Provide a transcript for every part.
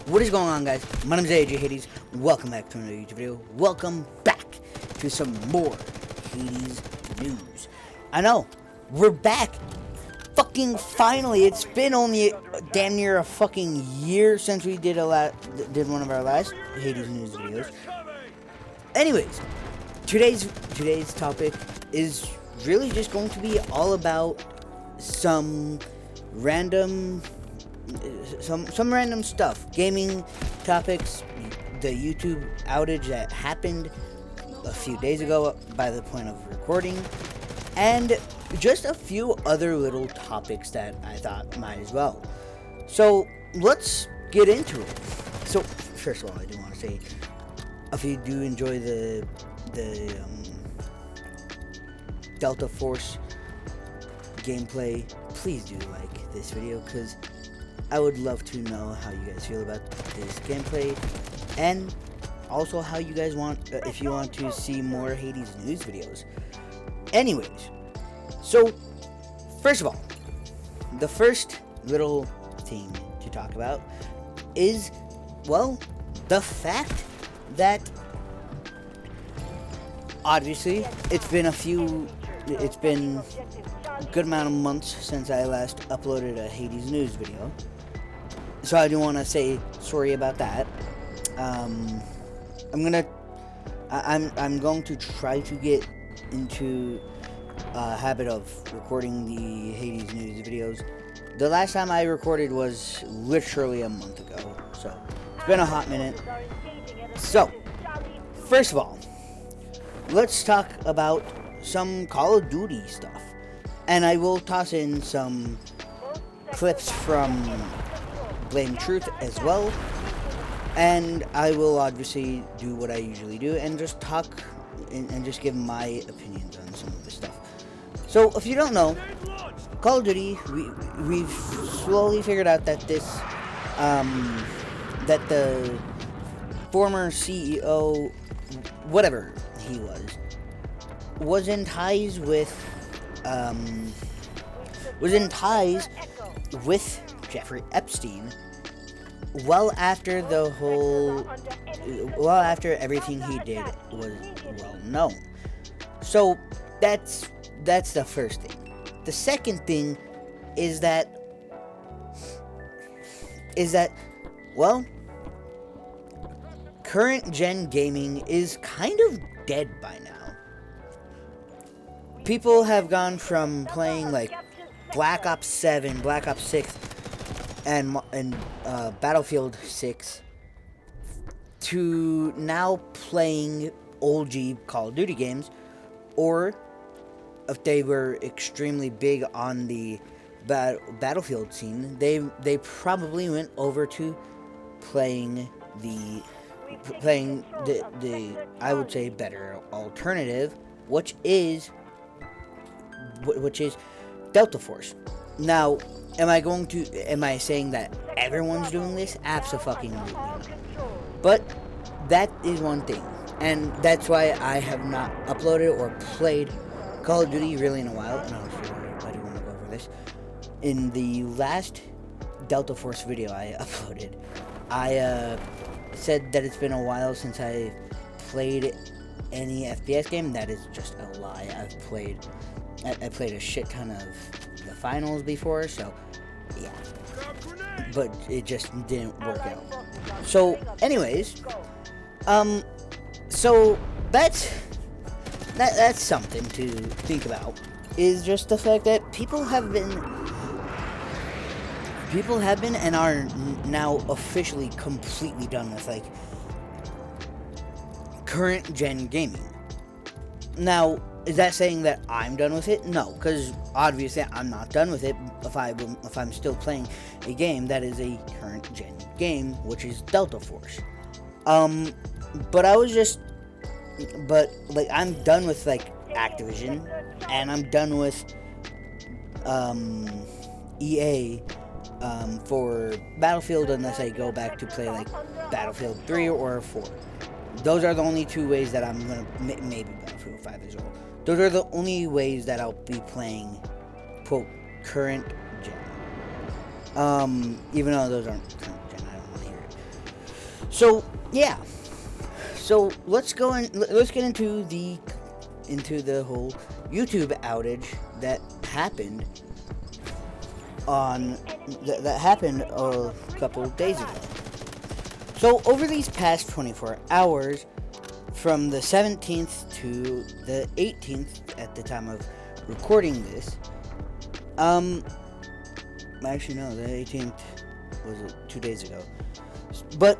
What is going on, guys? My name is AJ Hades. Welcome back to another YouTube video. Welcome back to some more Hades news. I know, we're back. Fucking finally, it's been only damn near a fucking year since we did one of our last Hades news videos. Anyways, today's topic is really just going to be all about some random stuff, gaming topics, the YouTube outage that happened a few days ago by the point of recording, and just a few other little topics that I thought might as well. So let's get into it. So first of all, I do want to say, if you do enjoy the Delta Force gameplay, please do like this video, because I would love to know how you guys feel about this gameplay, and also how you guys want, if you want to see more Hades news videos. Anyways, so first of all, the first little thing to talk about is, well, the fact that obviously it's been a good amount of months since I last uploaded a Hades news video. So I do want to say sorry about that. I'm going to try to get into a habit of recording the Hades news videos. The last time I recorded was literally a month ago, so it's been a hot minute. So, first of all, let's talk about some Call of Duty stuff. And I will toss in some clips from Blame Truth as well. And I will obviously do what I usually do and just talk and just give my opinions on some of this stuff. So, if you don't know, Call of Duty, we've slowly figured out that this, that the former CEO, whatever he was in ties with Jeffrey Epstein well after everything he did was well known. So that's the first thing. The second thing is that well, current gen gaming is kind of dead by now. People have gone from playing like Black Ops 7, Black Ops 6, and Battlefield 6 to now playing OG Call of Duty games, or if they were extremely big on the Battlefield scene, they probably went over to playing the I would say better alternative, which is Delta Force. Now, am I saying that everyone's doing this? Absolutely not. But that is one thing, and that's why I have not uploaded or played Call of Duty really in a while. And I do want to go over this. In the last Delta Force video I uploaded, I said that it's been a while since I played any FPS game. That is just a lie. I played a shit ton of the finals before, so yeah, but it just didn't work out. So anyways, so that's something to think about, is just the fact that people have been and are now officially completely done with like current gen gaming. Now, is that saying that I'm done with it? No, because obviously I'm not done with it if I'm still playing a game that is a current gen game, which is Delta Force. But I'm done with like Activision, and I'm done with EA for Battlefield, unless I go back to play like Battlefield 3 or 4. Those are the only two ways that I'm gonna, maybe Battlefield 5 as well. Those are the only ways that I'll be playing, quote, current gen. Even though those aren't current gen, I don't want to hear it. So yeah, so let's go in. Let's get into the whole YouTube outage that happened that happened a couple of days ago. So over these past 24 hours, from the 17th to the 18th at the time of recording this, actually no, the 18th was 2 days ago, but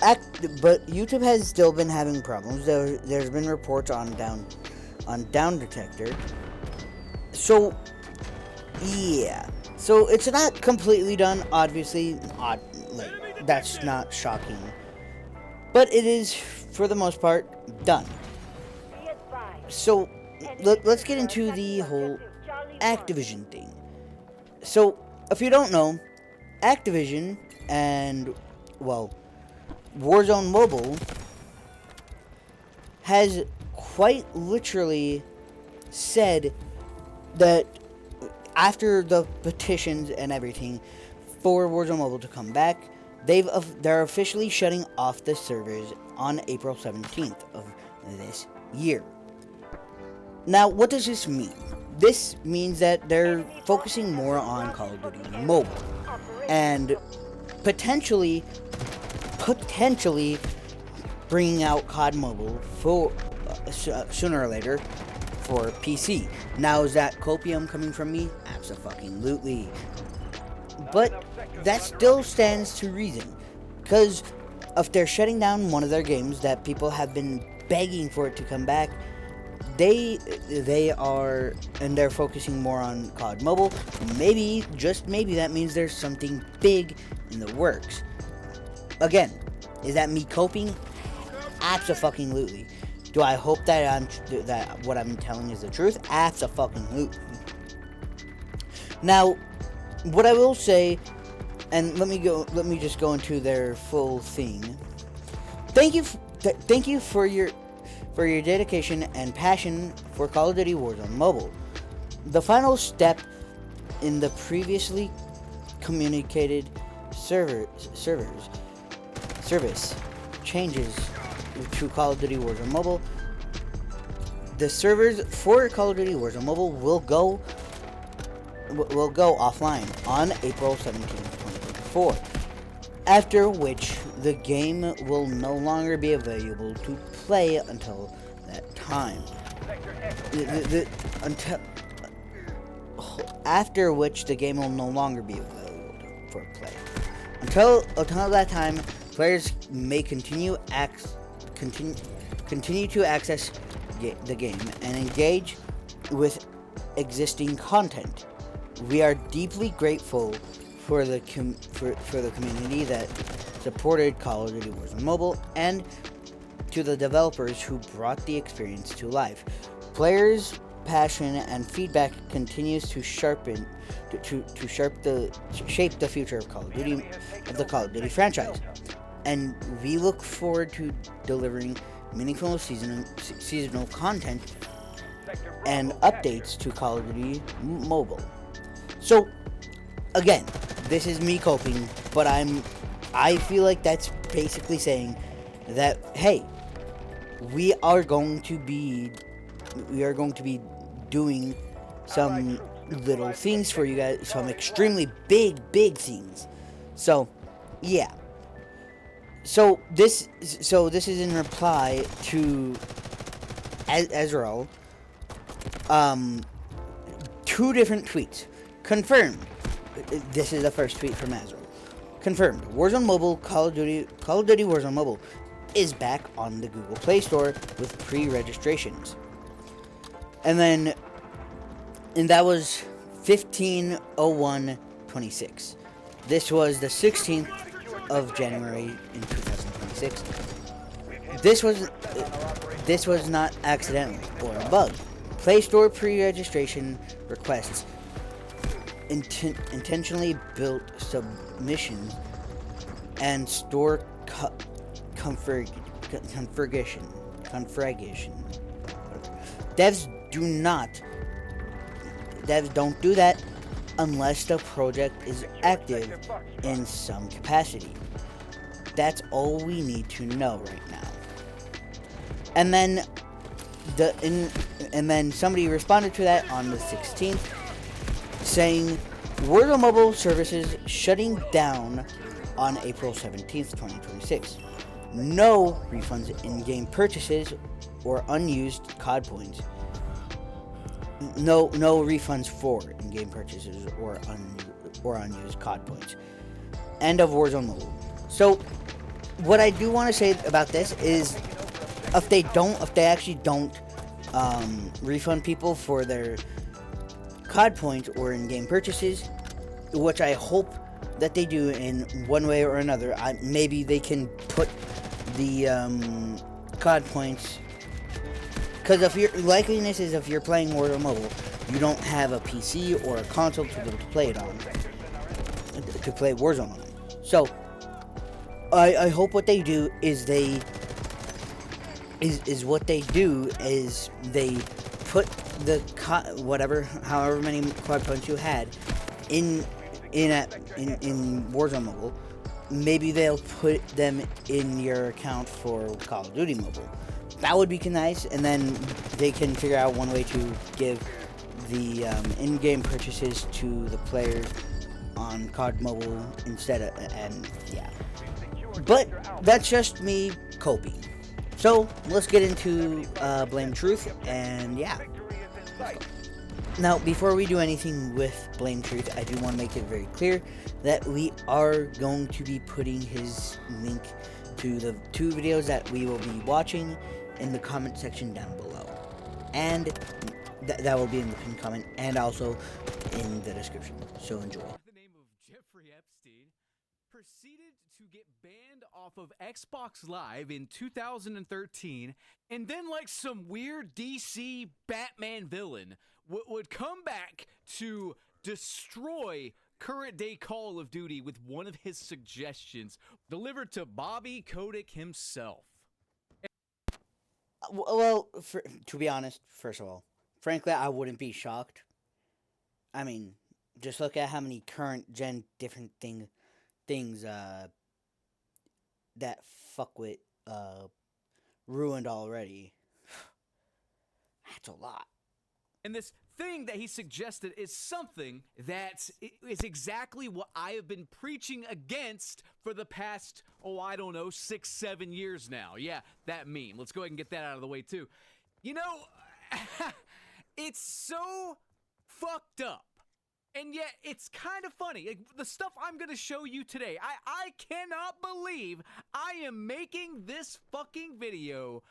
YouTube has still been having problems. There's been reports on down detector. So yeah, so it's not completely done, obviously. That's not shocking, but it is for the most part done. So let's get into the whole Activision thing. So if you don't know, Activision and, well, Warzone Mobile has quite literally said that after the petitions and everything for Warzone Mobile to come back, they're officially shutting off the servers on April 17th of this year. Now, what does this mean? This means that they're focusing more on Call of Duty Mobile and potentially bringing out COD Mobile for sooner or later for PC. Now, is that copium coming from me? Absolutely. But that still stands to reason, because if they're shutting down one of their games that people have been begging for it to come back, they are, and they're focusing more on COD Mobile. Maybe, just maybe, that means there's something big in the works. Again, is that me coping? Absolutely. Do I hope that what I'm telling is the truth? Absolutely. Now, what I will say, and let me just go into their full thing. Thank you for your dedication and passion for Call of Duty Warzone Mobile. The final step in the previously communicated service changes to Call of Duty Warzone Mobile. The servers for Call of Duty Warzone Mobile will go offline on April 17, 2024, after which the game will no longer be available to play until that time. After which the game will no longer be available for play. Until that time, players may continue to access the game and engage with existing content. We are deeply grateful for the community that supported Call of Duty Warzone Mobile, and to the developers who brought the experience to life. Players' passion and feedback continues to shape the future of the Call of Duty franchise, and we look forward to delivering meaningful seasonal content and updates to Call of Duty Mobile. So, again, this is me coping, but I feel like that's basically saying that, hey, we are going to be doing some little things for you guys, some extremely big things. So, yeah. So this is in reply to Ezreal. 2 different tweets. Confirmed. This is the first tweet from Ezreal. Confirmed. Warzone Mobile, Call of Duty Warzone Mobile is back on the Google Play Store with pre-registrations. And that was 15/01/26. This was the 16th of January in 2026. This was not accidental or a bug. Play Store pre-registration requests intentionally built submissions and store configuration. Devs don't do that unless the project is active in some capacity. That's all we need to know right now. And then and then somebody responded to that on the 16th, saying Warzone mobile services shutting down on April 17th, 2026. No refunds in-game purchases or unused COD points. No refunds for in-game purchases or unused COD points. End of Warzone mobile. So, what I do want to say about this is, if they actually don't refund people for their COD points or in-game purchases, which I hope that they do in one way or another, maybe they can put the COD points, because if your likeliness is, if you're playing Warzone mobile, you don't have a PC or a console to be able to play it on, to play Warzone on. So I hope what they do is they put the however many COD points you had in Warzone mobile. Maybe they'll put them in your account for Call of Duty mobile. That would be nice, and then they can figure out one way to give the in-game purchases to the players on COD mobile instead of, and yeah. But that's just me coping. So let's get into Blame Truth, and yeah. Now, before we do anything with Blame Truth, I do want to make it very clear that we are going to be putting his link to the 2 videos that we will be watching in the comment section down below. And that will be in the pinned comment and also in the description. So enjoy. The name of Jeffrey Epstein proceeded to get banned off of Xbox Live in 2013, and then, like some weird DC Batman villain, would come back to destroy current day Call of Duty with one of his suggestions delivered to Bobby Kotick himself. Well, to be honest, first of all, frankly, I wouldn't be shocked. I mean, just look at how many current gen different things that fuckwit ruined already. That's a lot. And this thing that he suggested is something that is exactly what I have been preaching against for the past, 6, 7 years now. Yeah, that meme. Let's go ahead and get that out of the way too. You know, it's so fucked up. And yet, it's kind of funny. Like, the stuff I'm going to show you today, I cannot believe I am making this fucking video.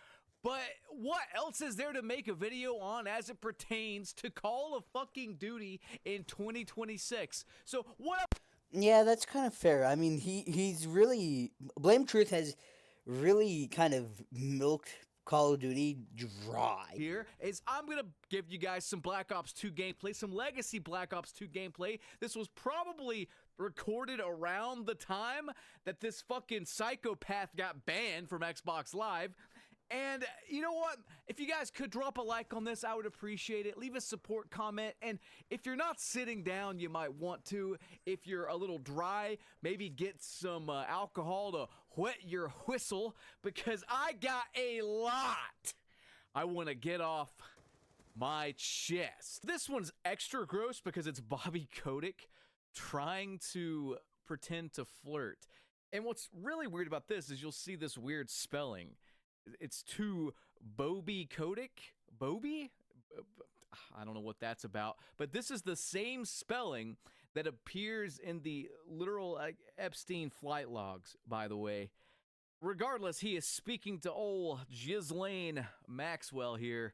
But what else is there to make a video on as it pertains to Call of fucking Duty in 2026? So, what up? Yeah, that's kind of fair. I mean, he's really... Blame Truth has really kind of milked Call of Duty dry. Here is I'm going to give you guys some Black Ops 2 gameplay, some legacy Black Ops 2 gameplay. This was probably recorded around the time that this fucking psychopath got banned from Xbox Live. And you know what? If you guys could drop a like on this, I would appreciate it. Leave a support comment. And if you're not sitting down, you might want to. If you're a little dry, maybe get some alcohol to wet your whistle, because I got a lot I want to get off my chest. This one's extra gross because it's Bobby Kotick trying to pretend to flirt. And what's really weird about this is you'll see this weird spelling. It's to Bobby Kotick. Bobby? I don't know what that's about. But this is the same spelling that appears in the literal Epstein flight logs, by the way. Regardless, he is speaking to old Ghislaine Maxwell here,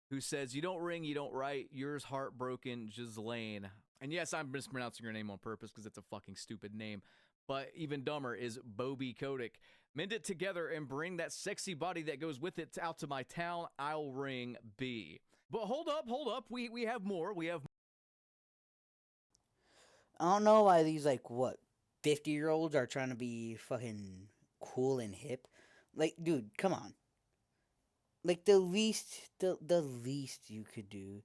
who says, "You don't ring, you don't write. Yours heartbroken, Ghislaine." And yes, I'm mispronouncing her name on purpose because it's a fucking stupid name. But even dumber is Bobby Kotick. Mend it together and bring that sexy body that goes with it out to my town. I'll ring B. But hold up. We have more. I don't know why these, 50-year-olds are trying to be fucking cool and hip. Like, dude, come on. Like, the least you could do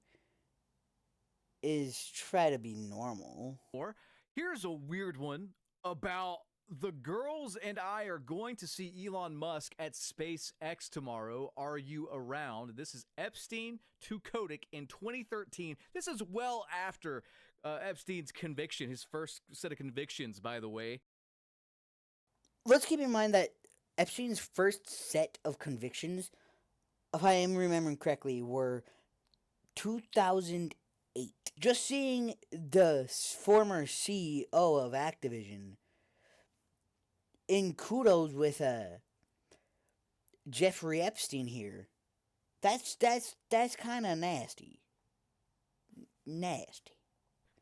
is try to be normal. Or here's a weird one about The girls and I are going to see Elon Musk at SpaceX tomorrow. Are you around? This is Epstein to Kotick in 2013. This is well after Epstein's conviction, his first set of convictions, by the way. Let's keep in mind that Epstein's first set of convictions, if I am remembering correctly, were 2008. Just seeing the former CEO of Activision in kudos with Jeffrey Epstein here. That's kind of nasty. Nasty.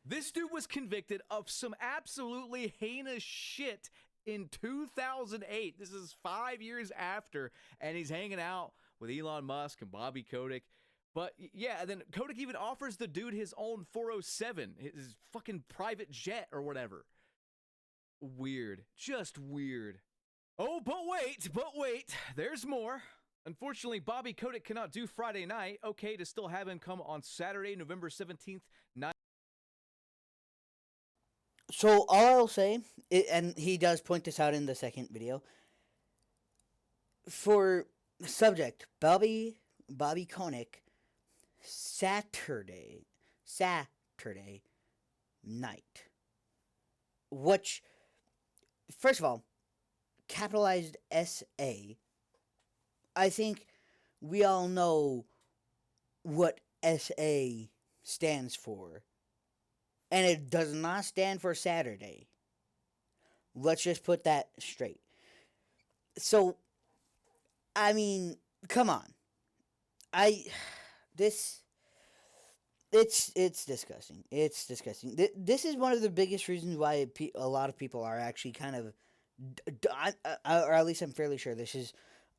This dude was convicted of some absolutely heinous shit in 2008. This is 5 years after, and he's hanging out with Elon Musk and Bobby Kotick. But yeah, and then Kotick even offers the dude his own 407, his fucking private jet or whatever. Weird. Just weird. Oh, but wait, there's more. Unfortunately, Bobby Kotick cannot do Friday night. Okay to still have him come on Saturday, November 17th, 9. So all I'll say, and he does point this out in the second video, for subject, Bobby Kotick, Saturday night. Which, first of all, capitalized SA. I think we all know what SA stands for. And it does not stand for Saturday. Let's just put that straight. So, I mean, come on. It's disgusting. It's disgusting. This is one of the biggest reasons why a lot of people are actually kind of, or at least I'm fairly sure this is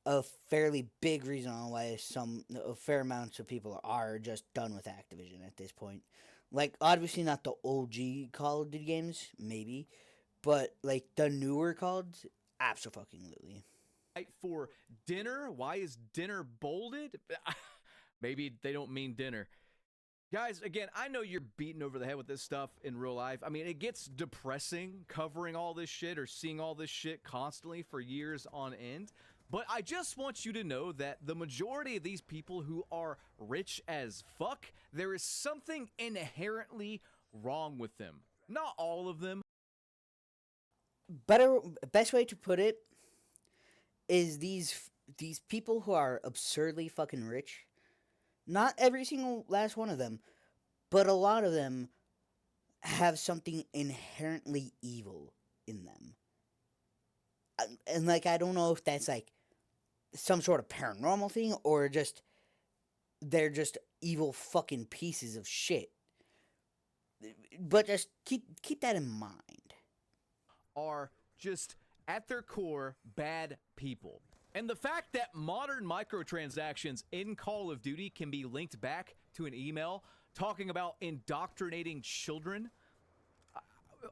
a fairly big reason on why a fair amounts of people are just done with Activision at this point. Like, obviously not the OG Call of Duty games, maybe, but like the newer CODs, absolutely. For dinner? Why is dinner bolded? Maybe they don't mean dinner. Guys, again, I know you're beaten over the head with this stuff in real life. I mean, it gets depressing covering all this shit or seeing all this shit constantly for years on end. But I just want you to know that the majority of these people who are rich as fuck, there is something inherently wrong with them. Not all of them. Best way to put it is these people who are absurdly fucking rich. Not every single last one of them, but a lot of them have something inherently evil in them. And like, I don't know if that's like some sort of paranormal thing or just they're just evil fucking pieces of shit. But just keep that in mind. Are just at their core bad people. And the fact that modern microtransactions in Call of Duty can be linked back to an email talking about indoctrinating children.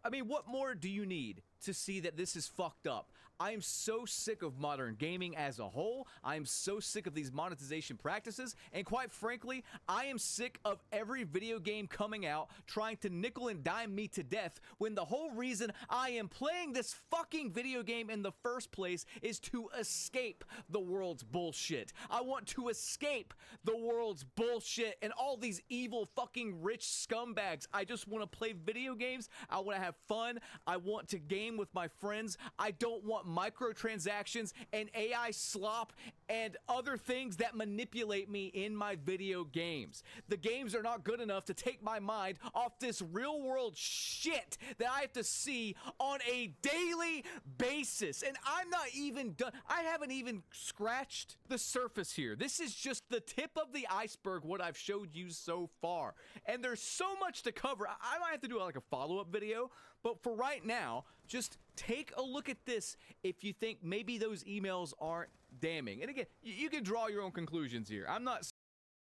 I mean, what more do you need to see that this is fucked up? I am so sick of modern gaming as a whole. I am so sick of these monetization practices. And quite frankly, I am sick of every video game coming out trying to nickel and dime me to death when the whole reason I am playing this fucking video game in the first place is to escape the world's bullshit. I want to escape the world's bullshit and all these evil fucking rich scumbags. I just want to play video games. I want to have fun. I want to game with my friends. I don't want microtransactions and AI slop and other things that manipulate me in my video games. The games are not good enough to take my mind off this real world shit that I have to see on a daily basis. And I'm not even done. I haven't even scratched the surface here. This is just the tip of the iceberg, what I've showed you so far. And there's so much to cover. I might have to do like a follow-up video, but for right now, just take a look at this if you think maybe those emails aren't damning. And again, you can draw your own conclusions here. I'm not...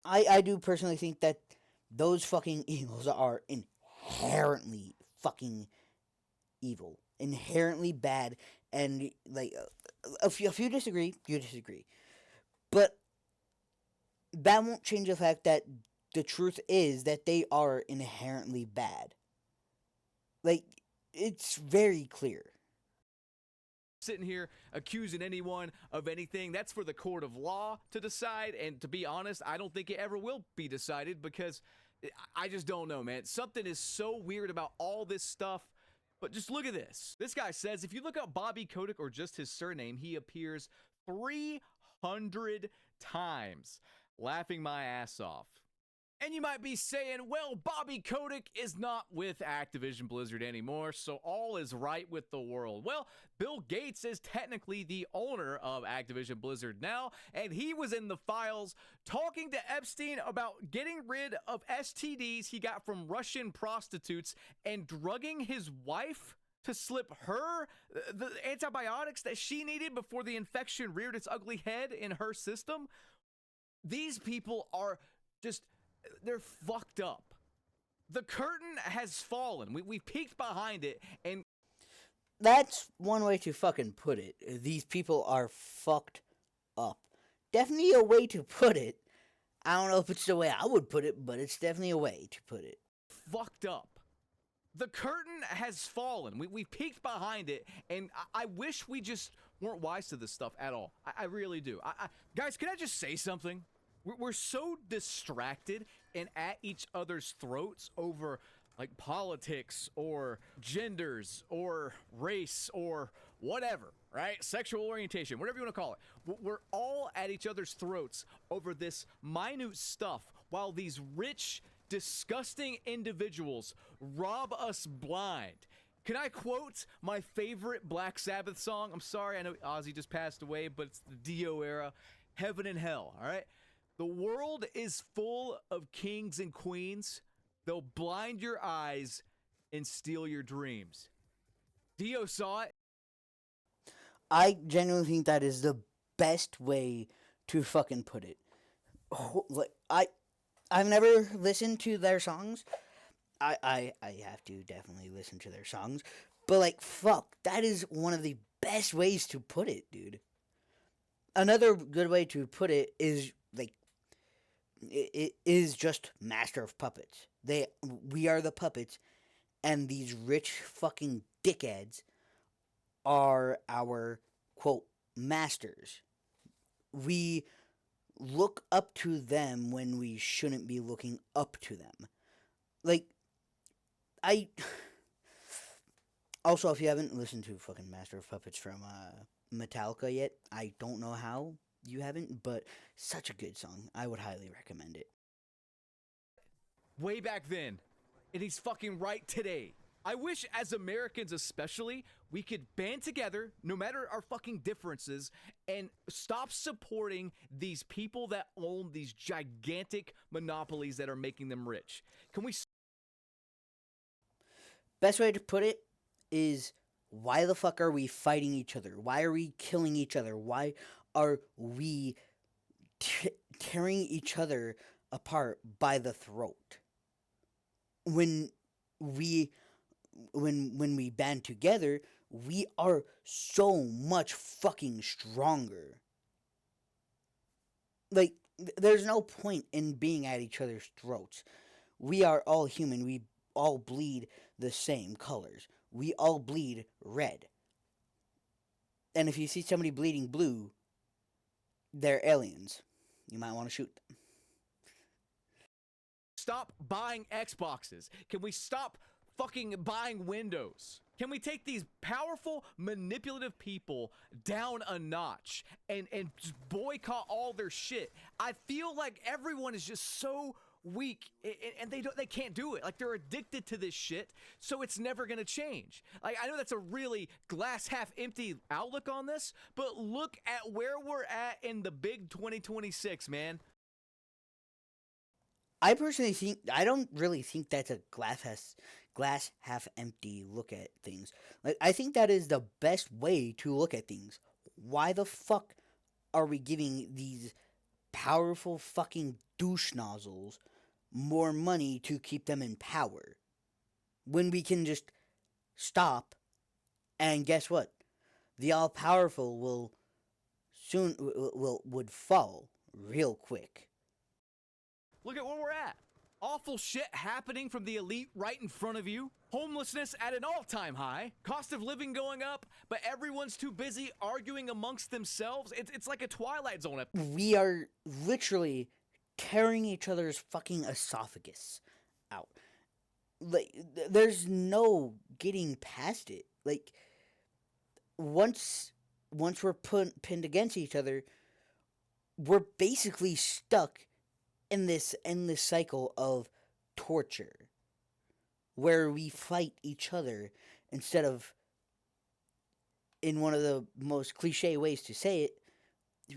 I do personally think that those fucking emails are inherently fucking evil. Inherently bad. And, like, if you disagree, you disagree. But that won't change the fact that the truth is that they are inherently bad. Like, it's very clear. sitting here accusing anyone of anything. That's for the court of law to decide, and to be honest, I don't think it ever will be decided, because I just don't know, man. Something is so weird about all this stuff. But just look at this. This guy says if you look up Bobby Kotick or just his surname, he appears 300 times, laughing my ass off. And you might be saying, well, Bobby Kotick is not with Activision Blizzard anymore, so all is right with the world. Well, Bill Gates is technically the owner of Activision Blizzard now, and he was in the files talking to Epstein about getting rid of STDs he got from Russian prostitutes and drugging his wife to slip her the antibiotics that she needed before the infection reared its ugly head in her system. These people are just... they're fucked up. The curtain has fallen. We peeked behind it, and That's one way to fucking put it. These people are fucked up. Definitely a way to put it. I don't know if it's the way I would put it, but it's definitely a way to put it. fucked up. The curtain has fallen. We peeked behind it, and I wish we just weren't wise to this stuff at all. I really do. Guys, can I just say something? We're so distracted and at each other's throats over like politics or genders or race or whatever, right? Sexual orientation, whatever you want to call it. We're all at each other's throats over this minute stuff while these rich, disgusting individuals rob us blind. Can I quote my favorite Black Sabbath song? I'm sorry, I know Ozzy just passed away, but it's the Dio era. Heaven and Hell, all right? The world is full of kings and queens. They'll blind your eyes and steal your dreams. Dio saw it. I genuinely think that is the best way to fucking put it. Like, I've never listened to their songs. I have to definitely listen to their songs. But like, fuck, that is one of the best ways to put it, dude. Another good way to put it is like, it is just Master of Puppets. We are the puppets, and these rich fucking dickheads are our, quote, masters. We look up to them when we shouldn't be looking up to them. Like, also, if you haven't listened to fucking Master of Puppets from Metallica yet, I don't know how you haven't, but such a good song. I would highly recommend it. Way back then, and he's fucking right today. I wish, as Americans especially, we could band together, no matter our fucking differences, and stop supporting these people that own these gigantic monopolies that are making them rich. Can we... Best way to put it is, why the fuck are we fighting each other? Why are we killing each other? Why are we tearing each other apart by the throat? When we band together, we are so much fucking stronger. Like, there's no point in being at each other's throats. We are all human. We all bleed the same colors. We all bleed red. And if you see somebody bleeding blue, they're aliens. You might want to shoot them. Stop buying Xboxes? Can we stop fucking buying Windows? Can we take these powerful, manipulative people down a notch and just boycott all their shit? I feel like everyone is just so weak and they can't do it. Like, they're addicted to this shit, so it's never gonna change. Like, I know that's a really glass half empty outlook on this, but look at where we're at in the big 2026, man. I personally think, I don't really think that's a glass half empty look at things. Like, I think that is the best way to look at things. Why the fuck are we giving these powerful fucking douche nozzles more money to keep them in power, when we can just stop? And guess what? The all-powerful would fall real quick. Look at where we're at. Awful shit happening from the elite right in front of you. Homelessness at an all-time high. Cost of living going up, but everyone's too busy arguing amongst themselves. It's like a Twilight Zone. We are literally tearing each other's fucking esophagus out. Like, there's no getting past it. Like, once we're pinned against each other, we're basically stuck in this endless cycle of torture where we fight each other instead of, in one of the most cliche ways to say it,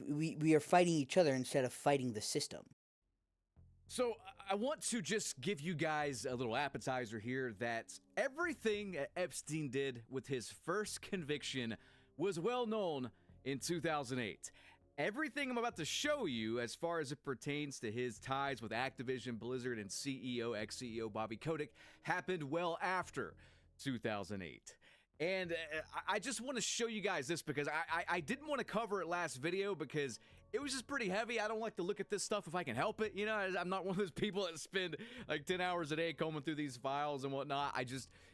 we are fighting each other instead of fighting the system. So I want to just give you guys a little appetizer here that everything Epstein did with his first conviction was well known in 2008. Everything I'm about to show you as far as it pertains to his ties with Activision, Blizzard, and ex-CEO Bobby Kotick happened well after 2008. And I just want to show you guys this because I didn't want to cover it last video because it was just pretty heavy. I don't like to look at this stuff if I can help it. You know, I'm not one of those people that spend like 10 hours a day combing through these files and whatnot.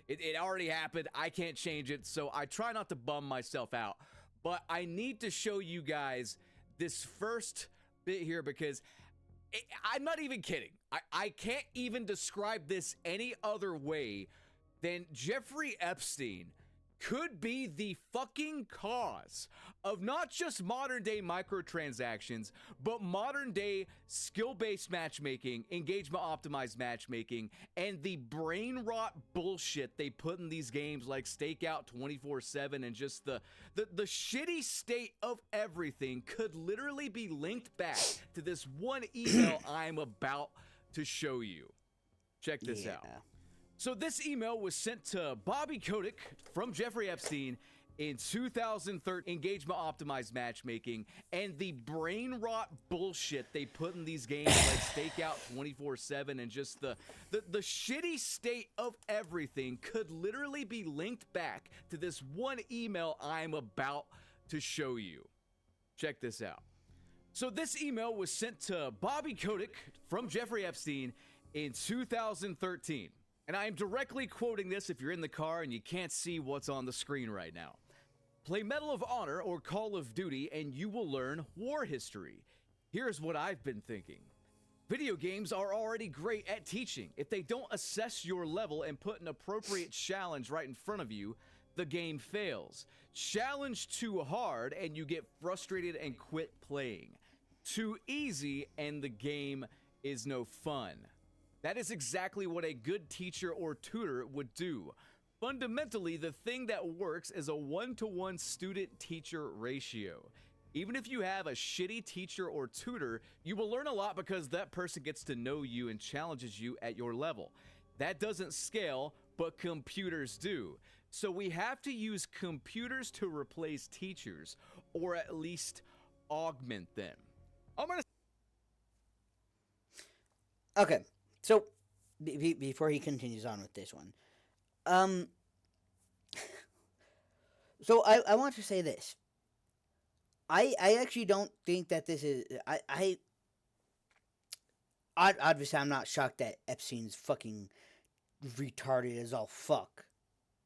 It already happened. I can't change it. So I try not to bum myself out. But I need to show you guys this first bit here because I'm not even kidding. I can't even describe this any other way than Jeffrey Epstein could be the fucking cause of not just modern day microtransactions, but modern day skill-based matchmaking, engagement optimized matchmaking, and the brain rot bullshit they put in these games like Stakeout 24/7 and just the shitty state of everything could literally be linked back to this one email I'm about to show you. Check this out. So this email was sent to Bobby Kotick from Jeffrey Epstein in 2013. Engagement optimized matchmaking and the brain rot bullshit they put in these games like Stakeout 24/7 and just the shitty state of everything could literally be linked back to this one email I'm about to show you. Check this out. So this email was sent to Bobby Kotick from Jeffrey Epstein in 2013. And I am directly quoting this if you're in the car and you can't see what's on the screen right now. Play Medal of Honor or Call of Duty and you will learn war history. Here's what I've been thinking. Video games are already great at teaching. If they don't assess your level and put an appropriate challenge right in front of you, the game fails. Challenge too hard and you get frustrated and quit playing. Too easy and the game is no fun. That is exactly what a good teacher or tutor would do. Fundamentally, the thing that works is a 1-to-1 student-teacher ratio. Even if you have a shitty teacher or tutor, you will learn a lot because that person gets to know you and challenges you at your level. That doesn't scale, but computers do. So we have to use computers to replace teachers, or at least augment them. Okay. So, before he continues on with this one, so I want to say this. I actually don't think that this is, obviously I'm not shocked that Epstein's fucking retarded as all fuck.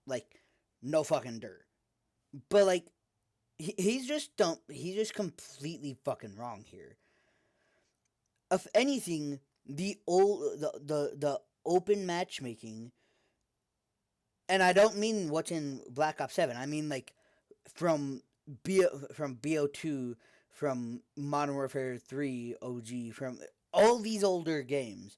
Like, no fucking dirt. But like, he's just completely fucking wrong here. If anything, the open matchmaking, and I don't mean what's in Black Ops 7. I mean like from BO2, from Modern Warfare 3 OG, from all these older games.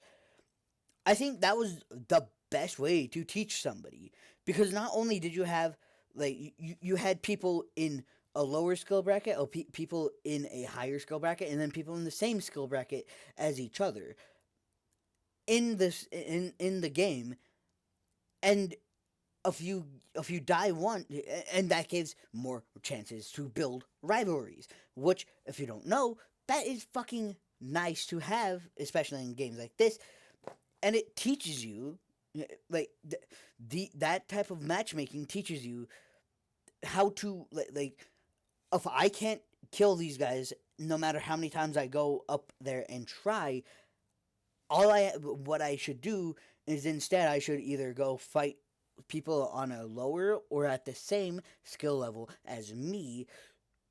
I think that was the best way to teach somebody, because not only did you have like you had people in a lower skill bracket, or people in a higher skill bracket, and then people in the same skill bracket as each other in the game. And if you die one, and that gives more chances to build rivalries, which, if you don't know, that is fucking nice to have, especially in games like this. And it teaches you, like, that type of matchmaking teaches you how to, like, if I can't kill these guys, no matter how many times I go up there and try, what I should do is instead I should either go fight people on a lower or at the same skill level as me,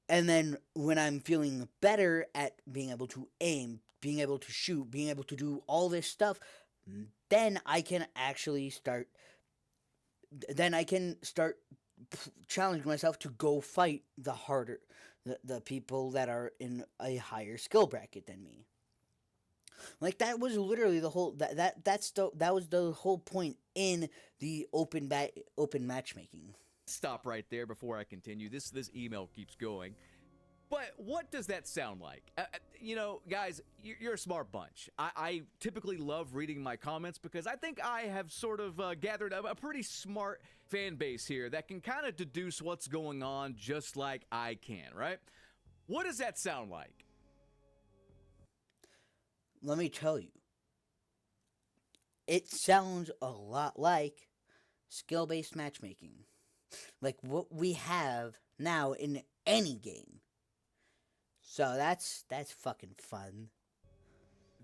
and then when I'm feeling better at being able to aim, being able to shoot, being able to do all this stuff, then I can actually start. Then I can start challenging myself to go fight the people that are in a higher skill bracket than me. Like that was literally the whole that was the whole point in the open matchmaking. Stop right there before I continue. This email keeps going. But what does that sound like? You know, guys, you're a smart bunch. I typically love reading my comments because I think I have sort of gathered a pretty smart fan base here that can kind of deduce what's going on just like I can, right? What does that sound like? Let me tell you. It sounds a lot like skill-based matchmaking. Like what we have now in any game. So that's fucking fun.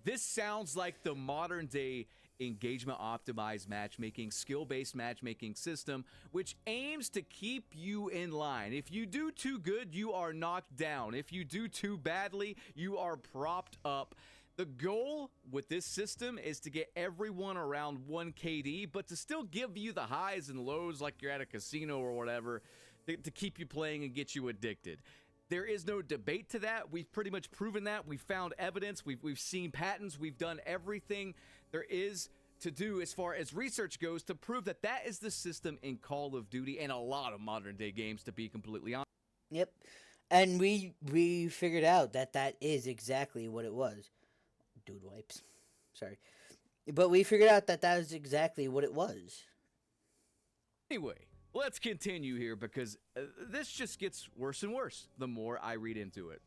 This sounds like the modern day engagement optimized matchmaking, skill-based matchmaking system, which aims to keep you in line. If you do too good, you are knocked down. If you do too badly, you are propped up. The goal with this system is to get everyone around 1 KD, but to still give you the highs and lows like you're at a casino or whatever to keep you playing and get you addicted. There is no debate to that. We've pretty much proven that. We've found evidence. We've seen patents. We've done everything there is to do as far as research goes to prove that that is the system in Call of Duty and a lot of modern day games, to be completely honest. Yep. And we figured out that that is exactly what it was. Dude wipes. Sorry. But we figured out that that was exactly what it was. Anyway, let's continue here because this just gets worse and worse the more I read into it.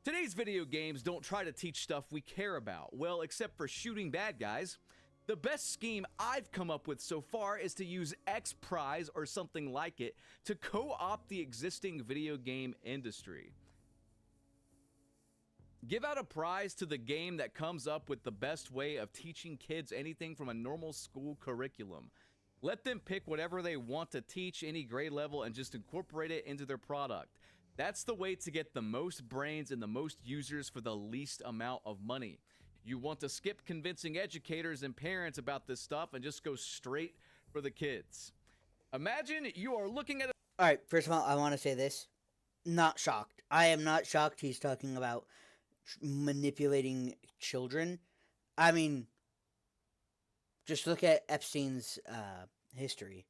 Today's video games don't try to teach stuff we care about. Well, except for shooting bad guys. The best scheme I've come up with so far is to use X Prize or something like it to co-opt the existing video game industry. Give out a prize to the game that comes up with the best way of teaching kids anything from a normal school curriculum. Let them pick whatever they want to teach any grade level and just incorporate it into their product. That's the way to get the most brains and the most users for the least amount of money. You want to skip convincing educators and parents about this stuff and just go straight for the kids. Imagine you are looking at All right, first of all, I want to say this. Not shocked. I am not shocked he's talking about manipulating children. I mean, just look at Epstein's history.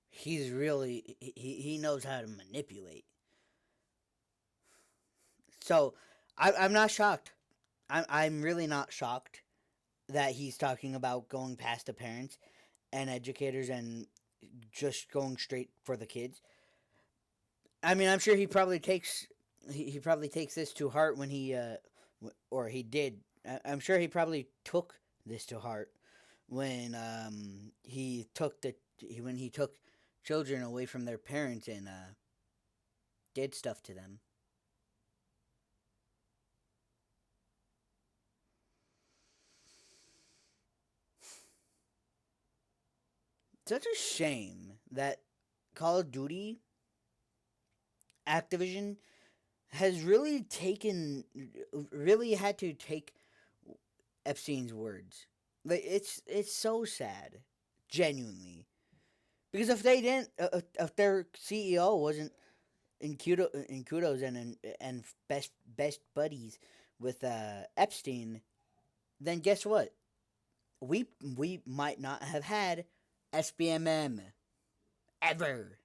He's really he knows how to manipulate. So I'm not shocked. I'm really not shocked that he's talking about going past the parents and educators and just going straight for the kids. I mean, I'm sure he probably takes this to heart when he or he did. I'm sure he probably took this to heart when he took children away from their parents and did stuff to them. Such a shame that Call of Duty, Activision, has really had to take Epstein's words. Like it's so sad, genuinely, because if they didn't, if their CEO wasn't in kudos and best buddies with Epstein, then guess what? We might not have had SBMM ever.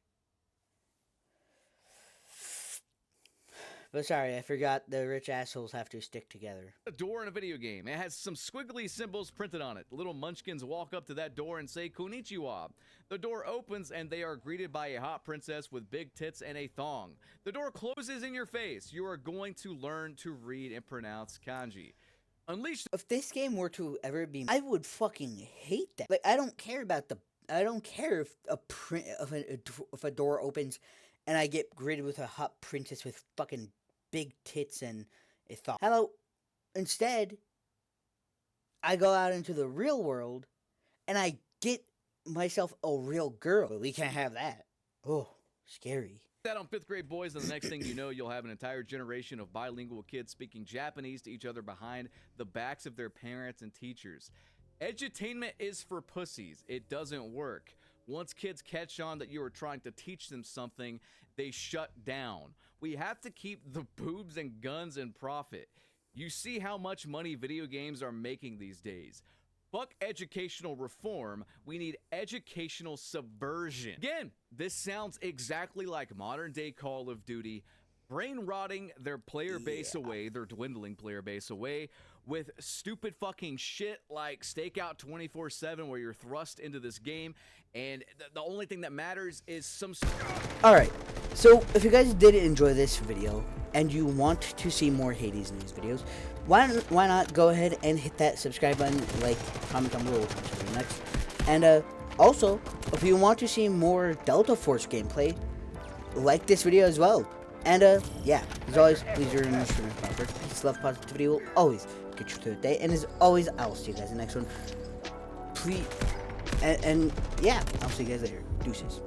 But sorry, I forgot the rich assholes have to stick together. a door in a video game. It has some squiggly symbols printed on it. Little munchkins walk up to that door and say konnichiwa. The door opens and they are greeted by a hot princess with big tits and a thong. The door closes in your face. You are going to learn to read and pronounce kanji. Unleash. If this game were to ever be, I would fucking hate that. Like, I don't care if if a door opens and I get greeted with a hot princess with fucking big tits and a thong. Hello. Instead, I go out into the real world and I get myself a real girl. But we can't have that. Oh, scary. That on fifth grade boys, and the next thing you know, you'll have an entire generation of bilingual kids speaking Japanese to each other behind the backs of their parents and teachers. Edutainment is for pussies. It doesn't work. Once kids catch on that you are trying to teach them something, they shut down. We have to keep the boobs and guns and profit. You see how much money video games are making these days. Fuck educational reform. We need educational subversion. Again, this sounds exactly like modern day Call of Duty, brain rotting their player base away, their dwindling player base away, with stupid fucking shit like Stakeout 24/7, where you're thrust into this game, and the only thing that matters is some. Alright, so if you guys did enjoy this video and you want to see more Hades news videos, why not go ahead and hit that subscribe button, like, comment down below, which next. And also, if you want to see more Delta Force gameplay, like this video as well. And yeah, as always, please do remember to prosper. Peace, love, positivity will always get you through the day. And as always, I'll see you guys in the next one. Please, and yeah, I'll see you guys later. Deuces.